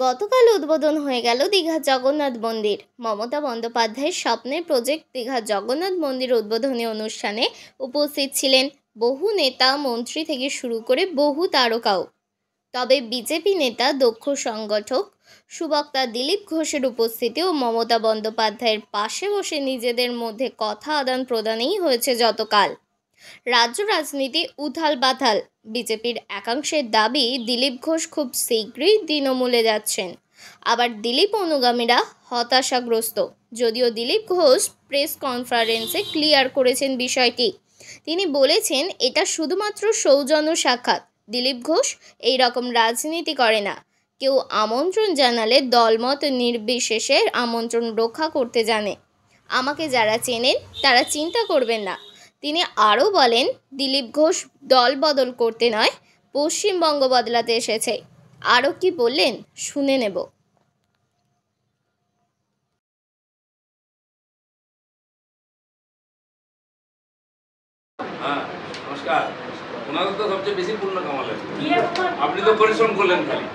গতকাল উদ্বোধন হয়ে গেল দীঘার জগন্নাথ মন্দির। মমতা বন্দ্যোপাধ্যায়ের স্বপ্নের প্রজেক্ট দীঘার জগন্নাথ মন্দির উদ্বোধনী অনুষ্ঠানে উপস্থিত ছিলেন বহু নেতা মন্ত্রী থেকে শুরু করে বহু তারকাও। তবে বিজেপি নেতা দক্ষ সংগঠক সুবক্তা দিলীপ ঘোষের উপস্থিতি ও মমতা বন্দ্যোপাধ্যায়ের পাশে বসে নিজেদের মধ্যে কথা আদান প্রদানেই হয়েছে যতকাল। রাজ্য রাজনীতি উথাল পাথাল। বিজেপির একাংশের দাবি দিলীপ ঘোষ খুব শীঘ্রই তৃণমূলে যাচ্ছেন, আবার দিলীপ অনুগামীরা হতাশাগ্রস্ত। যদিও দিলীপ ঘোষ প্রেস কনফারেন্সে ক্লিয়ার করেছেন বিষয়টি। তিনি বলেছেন এটা শুধুমাত্র সৌজন্য সাক্ষাৎ। দিলীপ ঘোষ এই রকম রাজনীতি করে না। কেউ আমন্ত্রণ জানালে দলমত নির্বিশেষে আমন্ত্রণ রক্ষা করতে জানে। আমাকে যারা চেনেন তারা চিন্তা করবেন না। তিনি আরও বলেন, দিলীপ ঘোষ দল বদল করতে নয়, পশ্চিমবঙ্গ বদলাতে এসেছে। আরও কি বললেন শুনে নেব। হ্যাঁ, নমস্কার। ওনাদের তো সবচেয়ে বেশি পুণ্য কামালেন, আপনি তো পরিশ্রম করলেন খালি।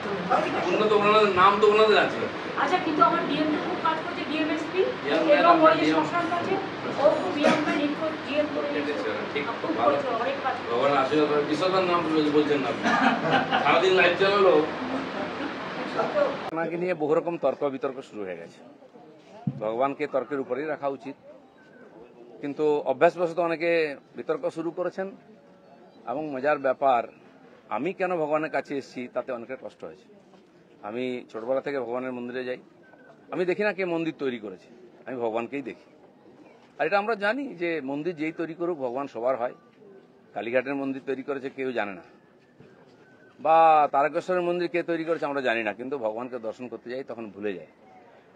পুণ্য তো ওনাদের নাম তো ওনাদের আছে। আচ্ছা, কিন্তু আমার ডিএম তো খুব কাজ করছে, ডিএমএসপি এবং ওই যে শ্মশান আছে ও খুব ডিএমএ রিপোর্ট ডিএম করে দিয়েছে। ঠিক, খুব ভালো। ভগবান আশীর্বাদ করে। বিশ্বনাথ নাম বলছেন না আপনি, সারাদিন লাইভ চালালো। ওনাকে নিয়ে বহু রকম তর্ক বিতর্ক শুরু হয়ে গেছে। ভগবানকে তর্কের উপরেই রাখা উচিত, কিন্তু অভ্যাসবশত অনেকে বিতর্ক শুরু করেছেন। এবং মজার ব্যাপার, আমি কেন ভগবানের কাছে এসেছি তাতে অনেকের কষ্ট হয়েছে। আমি ছোটবেলা থেকে ভগবানের মন্দিরে যাই, আমি দেখি না কে মন্দির তৈরি করেছে, আমি ভগবানকেই দেখি। আর এটা আমরা জানি যে মন্দির যেই তৈরি করুক ভগবান সবার হয়। কালীঘাটের মন্দির তৈরি করেছে কেউ জানে না, বা তারকেশ্বরের মন্দির কে তৈরি করেছে আমরা জানি না, কিন্তু ভগবানকে দর্শন করতে যাই তখন ভুলে যায়।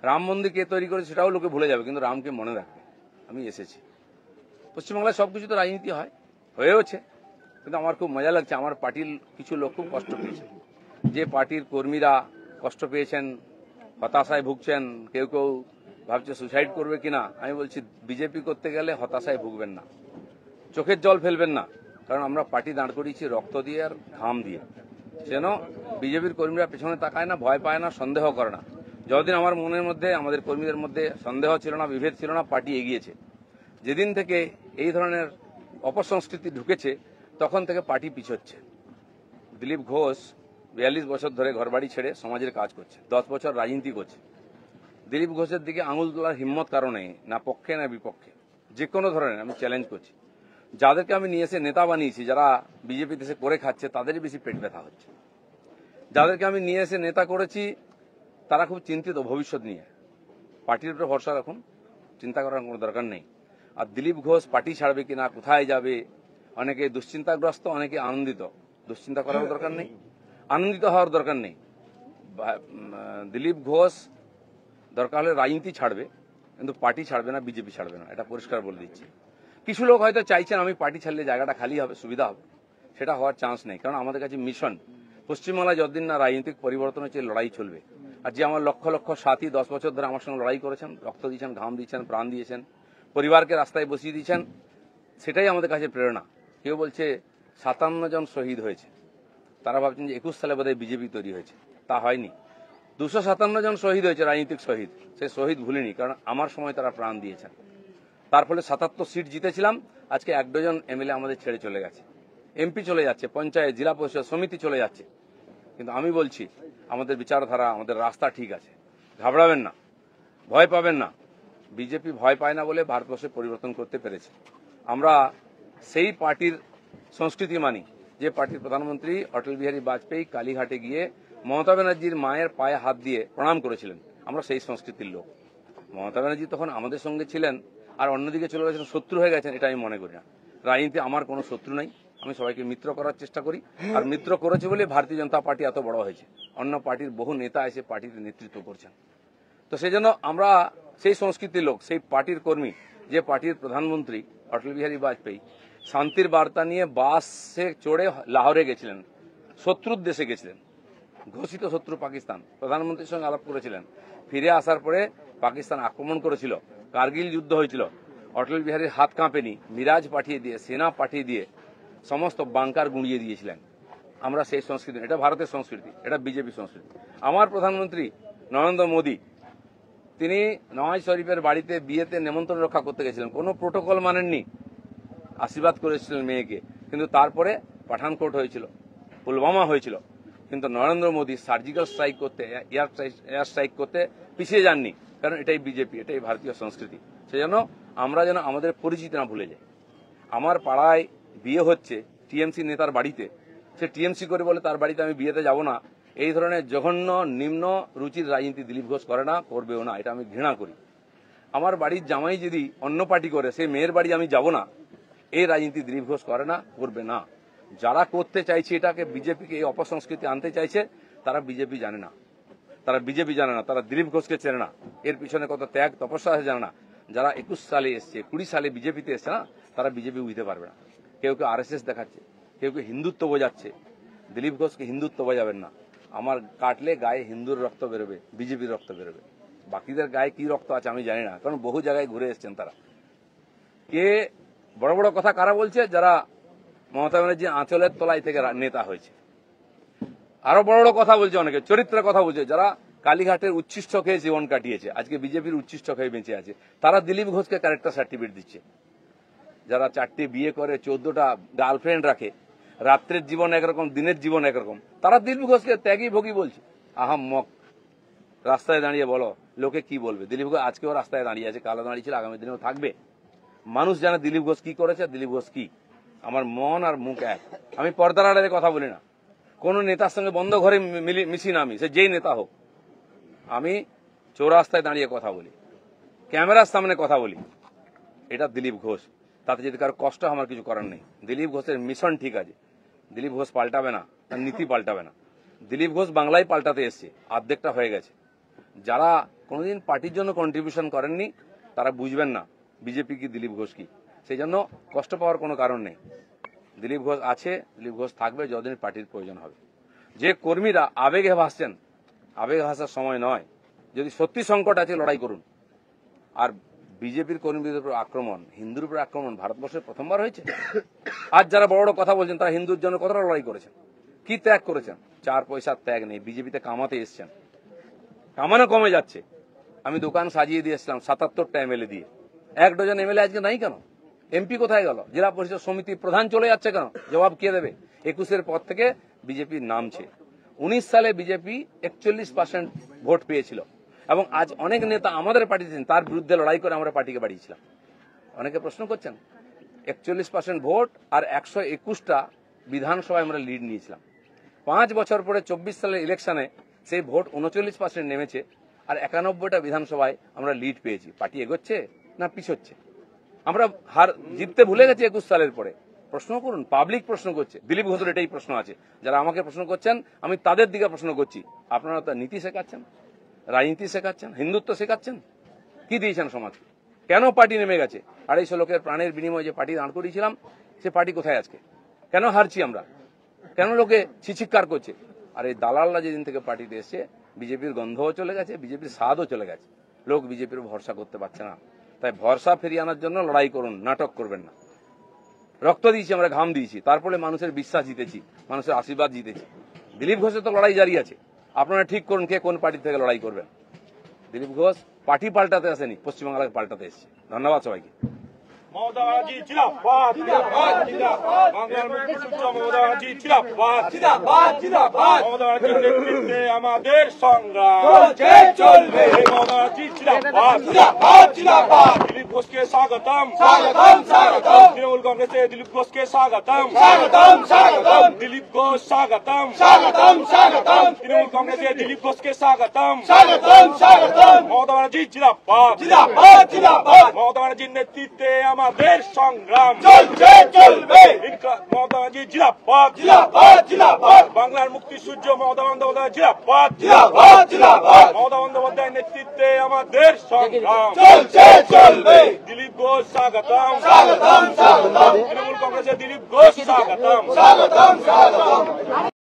রাম মন্দির কে তৈরি করেছে সেটাও লোকে ভুলে যাবে, কিন্তু রামকে মনে রাখবে। আমি এসেছি। পশ্চিমবাংলায় সবকিছু তো রাজনীতি হয়, হয়েওছে, কিন্তু আমার খুব মজা লাগছে। আমার পার্টির কিছু লোক খুব কষ্ট পেয়েছেন, যে পার্টির কর্মীরা কষ্ট পেয়েছেন, হতাশায় ভুগছেন, কেউ কেউ ভাবছে সুসাইড করবে কিনা। আমি বলছি বিজেপি করতে গেলে হতাশায় ভুগবেন না, চোখের জল ফেলবেন না, কারণ আমরা পার্টি দাঁড় করিয়েছি রক্ত দিয়ে আর ঘাম দিয়ে। যেন বিজেপির কর্মীরা পেছনে তাকায় না, ভয় পায় না, সন্দেহ করে না। যতদিন আমার মনের মধ্যে, আমাদের কর্মীদের মধ্যে সন্দেহ ছিল না, বিভেদ ছিল না, পার্টি এগিয়েছে। যেদিন থেকে এই ধরনের অপসংস্কৃতি ঢুকেছে তখন থেকে পার্টি পিছোচ্ছে। দিলীপ ঘোষ 42 বছর ধরে ঘরবাড়ি ছেড়ে সমাজের কাজ করছে, 10 বছর রাজনীতি করছে। দিলীপ ঘোষের দিকে আঙুল তোলার হিম্মত কারো নেই, না পক্ষে না বিপক্ষে। যে কোনো ধরনের আমি চ্যালেঞ্জ করছি। যাদেরকে আমি নিয়ে এসে নেতা বানিয়েছি, যারা বিজেপি দেশে করে খাচ্ছে, তাদেরই বেশি পেট ব্যথা হচ্ছে। যাদেরকে আমি নিয়ে এসে নেতা করেছি তারা খুব চিন্তিত ভবিষ্যৎ নিয়ে। পার্টির উপরে ভরসা রাখুন, চিন্তা করার কোনো দরকার নেই। আর দিলীপ ঘোষ পার্টি ছাড়বে কিনা, কোথায় যাবে, অনেকে দুশ্চিন্তাগ্রস্ত, অনেকে আনন্দিত। দুশ্চিন্তা করার দরকার নেই, আনন্দিত হওয়ার দরকার নেই। দিলীপ ঘোষ দরকার হলে রাজনীতি ছাড়বে, কিন্তু পার্টি ছাড়বে না, বিজেপি ছাড়বে না, এটা পরিষ্কার বলে দিচ্ছি। কিছু লোক হয়তো চাইছেন আমি পার্টি ছাড়লে জায়গাটা খালি হবে, সুবিধা হবে। সেটা হওয়ার চান্স নেই, কারণ আমাদের কাছে মিশন পশ্চিমবাংলায় যতদিন না রাজনৈতিক পরিবর্তন হচ্ছে লড়াই চলবে। আর যে আমার লক্ষ লক্ষ সাথী 10 বছর ধরে আমার সঙ্গে লড়াই করেছেন, রক্ত দিয়েছেন, ঘাম দিয়েছেন, প্রাণ দিয়েছেন, পরিবারকে রাস্তায় বসিয়ে দিয়েছেন, সেটাই আমাদের কাছে প্রেরণা। কেউ বলছে 57 জন শহীদ হয়েছে, তারা ভাবছেন যে 21 সালে বোধহয় বিজেপি তৈরি হয়েছে। তা হয়নি। 257 জন শহীদ হয়েছে, রাজনৈতিক শহীদ। সেই শহীদ ভুলিনি, কারণ আমার সময় তারা প্রাণ দিয়েছেন। তার ফলে 77 সিট জিতেছিলাম। আজকে 1 ডজন এমএলএ আমাদের ছেড়ে চলে গেছে, এমপি চলে যাচ্ছে, পঞ্চায়েত, জেলা পরিষদ, সমিতি চলে যাচ্ছে। কিন্তু আমি বলছি আমাদের বিচারধারা, আমাদের রাস্তা ঠিক আছে, ঘাবড়াবেন না, ভয় পাবেন না। বিজেপি ভয় পায় না বলে ভারতবর্ষে পরিবর্তন করতে পেরেছে। আমরা সেই পার্টির সংস্কৃতি মানি যে পার্টির প্রধানমন্ত্রী অটল বিহারী বাজপেয়ী কালীঘাটে গিয়ে মমতা ব্যানার্জির মায়ের পায়ে হাত দিয়ে প্রণাম করেছিলেন। আমরা সেই সংস্কৃতির লোক। মমতা ব্যানার্জি তখন আমাদের সঙ্গে ছিলেন, আর অন্যদিকে চলে গেছেন, শত্রু হয়ে গেছেন, এটা আমি মনে করি না। রাজনীতি আমার কোনো শত্রু নাই, আমি সবাইকে মিত্র করার চেষ্টা করি। আর মিত্র করেছে বলে ভারতীয় জনতা পার্টি এত বড় হয়েছে। অন্য পার্টির বহু নেতা এসে পার্টিতে নেতৃত্ব করছেন। তো সেই জন্য আমরা সেই সংস্কৃতির লোক, সেই পার্টির কর্মী যে পার্টির প্রধানমন্ত্রী অটল বিহারী বাজপেয়ী শান্তির বার্তা নিয়ে বাসে চড়ে লাহোরে গেছিলেন, শত্রুর দেশে গেছিলেন, ঘোষিত শত্রু পাকিস্তান। প্রধানমন্ত্রীর সঙ্গে আলাপ করেছিলেন। ফিরে আসার পরে পাকিস্তান আক্রমণ করেছিল, কার্গিল যুদ্ধ হয়েছিল। অটল বিহারীর হাত কাঁপেনি, মিরাজ পাঠিয়ে দিয়ে, সেনা পাঠিয়ে দিয়ে সমস্ত বাংকার গুঁড়িয়ে দিয়েছিলেন। আমরা সেই সংস্কৃতি, এটা ভারতের সংস্কৃতি, এটা বিজেপি সংস্কৃতি। আমার প্রধানমন্ত্রী নরেন্দ্র মোদী তিনি নওয়াজ শরীফের বাড়িতে বিয়েতে নেমন্ত্রণ রক্ষা করতে গেছিলেন, কোনো প্রোটোকল মানেননি, আশীর্বাদ করেছিলেন মেয়েকে, কিন্তু তারপরে পাঠানকোট হয়েছিল, পুলওয়ামা হয়েছিল, কিন্তু নরেন্দ্র মোদী সার্জিক্যাল স্ট্রাইক করতে, এয়ার স্ট্রাইক করতে পিছিয়ে যাননি, কারণ এটাই বিজেপি, এটাই ভারতীয় সংস্কৃতি। সেজন্য আমরা যেন আমাদের পরিচিতি না ভুলে যাই। আমার পাড়ায় বিয়ে হচ্ছে টিএমসি নেতার বাড়িতে, সে টিএমসি করে বলে তার বাড়িতে আমি বিয়েতে যাব না, এই ধরনের জঘন্য নিম্ন রুচির রাজনীতি দিলীপ ঘোষ করে না, করবেও না, এটা আমি ঘৃণা করি। আমার বাড়ির জামাই যদি অন্য পার্টি করে, সেই মেয়ের বাড়ি আমি যাব না, এই রাজনীতি দিলীপ ঘোষ করে না, করবে না। যারা করতে চাইছে এটাকে, বিজেপিকে এই অপসংস্কৃতি আনতে চাইছে, তারা বিজেপি জানে না, তারা বিজেপি জানে না, তারা দিলীপ ঘোষকে চেনে না, এর পিছনে কত ত্যাগ তপস্যা আছে জানে না। যারা 21 সালে এসছে, 20 সালে বিজেপিতে এসছে না, তারা বিজেপি বুঝতে পারবে না। কেউ কেউ আরএসএস দেখাচ্ছে, কেউ কেউ হিন্দুত্ব বোঝাচ্ছে। দিলীপ ঘোষকে হিন্দুত্ব বোঝাবেন না। আমার কাটলে গায়ে হিন্দুর রক্ত বেরোবে, বিজেপির রক্ত বেরোবে। বাকিদের গায়ে কি রক্ত আছে আমি জানি না, কারণ বহু জায়গায় ঘুরে এসছেন তারা। কে বড় বড় কথা কারা বলছে? যারা মমতা ব্যানার্জি আঁচলের তলায় থেকে নেতা হয়েছে। আরো বড় বড় কথা বলছে অনেকে, চরিত্রের কথা বলছে, যারা কালীঘাটের উচ্ছিষ্ট খেয়ে জীবন কাটিয়েছে, আজকে বিজেপির উচ্ছিষ্ট খেয়ে বেঁচে আছে, তারা দিলীপ ঘোষকে ক্যারেক্টার সার্টিফিকেট দিচ্ছে। যারা 4টে বিয়ে করে, 14টা গার্লফ্রেন্ড রাখে, রাত্রের জীবন একরকম, দিনের জীবন একরকম, তারা দিলীপ ঘোষকে ত্যাগী ভোগী বলছে। আহাম্মক, রাস্তায় দাঁড়িয়ে বলো লোকে কি বলবে। দিলীপ ঘোষ আজকেও রাস্তায় দাঁড়িয়ে আছে, কালো দাঁড়িয়েছিল, আগামী দিনেও থাকবে। মানুষ জানে দিলীপ ঘোষ কি করেছে, দিলীপ ঘোষ কি। আমার মন আর মুখ এক। আমি পর্দার আড়ালে কথা বলি না, কোন নেতার সঙ্গে বন্ধ ঘরে মিশি না, আমি সে যেই নেতা হোক। আমি চৌরাস্তায় দাঁড়িয়ে কথা বলি, ক্যামেরার সামনে কথা বলি। এটা দিলীপ ঘোষ, তাতে যদি কারো কষ্ট আমার কিছু করার নেই। দিলীপ ঘোষের মিশন ঠিক আছে, দিলীপ ঘোষ পাল্টাবে না, তার নীতি পাল্টাবে না। দিলীপ ঘোষ বাংলায় পাল্টাতে এসছে, অর্ধেকটা হয়ে গেছে। যারা কোনোদিন পার্টির জন্য কন্ট্রিবিউশন করেননি, তারা বুঝবেন না বিজেপি কি, দিলীপ ঘোষ কি। সেই জন্য কষ্ট পাওয়ার কোনো কারণ নেই। দিলীপ ঘোষ আছে, দিলীপ ঘোষ থাকবে যতদিন পার্টির প্রয়োজন হবে। যে কর্মীরা আবেগে ভাসছেন, আবেগে ভাসার সময় নয়। যদি সত্যি সংকট আছে, লড়াই করুন। আর বিজেপির কর্মীদের উপর আক্রমণ, হিন্দুর উপর আক্রমণ ভারতবর্ষে প্রথমবার হয়েছে। আজ যারা বড় বড় কথা বলছেন, তারা হিন্দুর জন্য কতটা লড়াই করেছেন, কি ত্যাগ করেছেন। 4 পয়সার ত্যাগ নেই, বিজেপিতে কামাতে এসছেন, কামানো কমে যাচ্ছে। আমি দোকান সাজিয়ে দিয়েছিলাম 77টা এমএলএ দিয়ে, 1 ডজন এমএলএ আজকে নাই কেন? এমপি কোথায় গেল? জেলা পরিষদ সমিতি প্রধান চলে যাচ্ছে কেন? জবাব কে দেবে? 21-এর পর থেকে বিজেপি নামছে। 19 সালে বিজেপি 41% ভোট পেয়েছিল, এবং আজ অনেক নেতা আমাদের পার্টিতে তার বিরুদ্ধে লড়াই করে আমরা পার্টিকে বাড়িয়েছিলাম। অনেকে প্রশ্ন করছেন, 41% ভোট আর 121টা বিধানসভায় আমরা লিড নিয়েছিলাম। 5 বছর পরে 24 সালের ইলেকশনে সেই ভোট 39% নেমেছে, আর 91টা বিধানসভায় আমরা লিড পেয়েছি। পার্টি এগোচ্ছে না পিছোচ্ছে? আমরা হার জিততে ভুলে গেছি 21 সালের পরে। প্রশ্ন করুন, পাবলিক প্রশ্ন করছে। দিলীপ ঘোষের এটাই প্রশ্ন আছে। যারা আমাকে প্রশ্ন করছেন, আমি তাদের দিকে প্রশ্ন করছি। আপনারা তো নীতি শেখাচ্ছেন, রাজনীতি শেখাচ্ছেন, হিন্দুত্ব শেখাচ্ছেন, কি দিয়েছেন সমাজকে? কেন পার্টি নেমে গেছে? 250 লোকের প্রাণের বিনিময়ে যে পার্টি দাঁড় করিয়েছিলাম, সে পার্টি কোথায় আজকে? কেন হারছি আমরা? কেন লোকে ছিচিৎকার করছে? আর এই দালালরা যেদিন থেকে পার্টিতে এসছে, বিজেপির গন্ধও চলে গেছে, বিজেপির স্বাদও চলে গেছে। লোক বিজেপির ভরসা করতে পারছে না। তাই ভরসা ফিরিয়ে আনার জন্য লড়াই করুন, নাটক করবেন না। রক্ত দিয়েছি আমরা, ঘাম দিয়েছি, তারপরে মানুষের বিশ্বাস জিতেছি, মানুষের আশীর্বাদ জিতেছি। দিলীপ ঘোষের তো লড়াই জারি আছে। আপনারা ঠিক করুন কে কোন পার্টি থেকে লড়াই করবেন। দিলীপ ঘোষ পার্টি পাল্টাতে আসেনি, পশ্চিমবাংলাকে পাল্টাতে এসেছে। ধন্যবাদ সবাইকে। মমতা ব্যানার্জি জিন্দাবাদ, জিন্দাবাদ, জিন্দাবাদ। বাংলার মুক্তিযুদ্ধ মমতা ব্যানার্জি জিন্দাবাদ, জিন্দাবাদ, জিন্দাবাদ। মমতা ব্যানার্জির নেতৃত্বে আমাদের সংগ্রাম চলছে, চলবে। মমতা ব্যানার্জি জিন্দাবাদ, জিন্দাবাদ, জিন্দাবাদ। দিলীপ ঘোষকে স্বাগতম, স্বাগতম, স্বাগতম। তৃণমূল কংগ্রেসে দিলীপ ঘোষকে স্বাগতম, স্বাগতম, স্বাগতম। দিলীপ ঘোষ স্বাগতম, স্বাগতম, স্বাগতম। তৃণমূল কংগ্রেসে দিলীপ ঘোষকে স্বাগতম, স্বাগতম, স্বাগতম। মমতা ব্যানার্জি জিন্দাবাদ, জিন্দাবাদ, জিন্দাবাদ। মমতা ব্যানার্জির নেতৃত্বে আমাদের সংগ্রাম চলছে, চলবে। মমতা ব্যানার্জি জিন্দাবাদ, জিন্দাবাদ, জিন্দাবাদ। বাংলার মুক্তি সূর্য মমতা বন্দ্যোপাধ্যায় জিন্দাবাদ, জিন্দাবাদ, জিন্দাবাদ। মমতা বন্দ্যোপাধ্যায়ের নেতৃত্বে আমাদের সংগ্রাম চলছে, চলবে। দিলীপ ঘোষ স্বাগতম, স্বাগতম, স্বাগতম। তৃণমূল কংগ্রেসের দিলীপ ঘোষ স্বাগতম, স্বাগতম, স্বাগতম।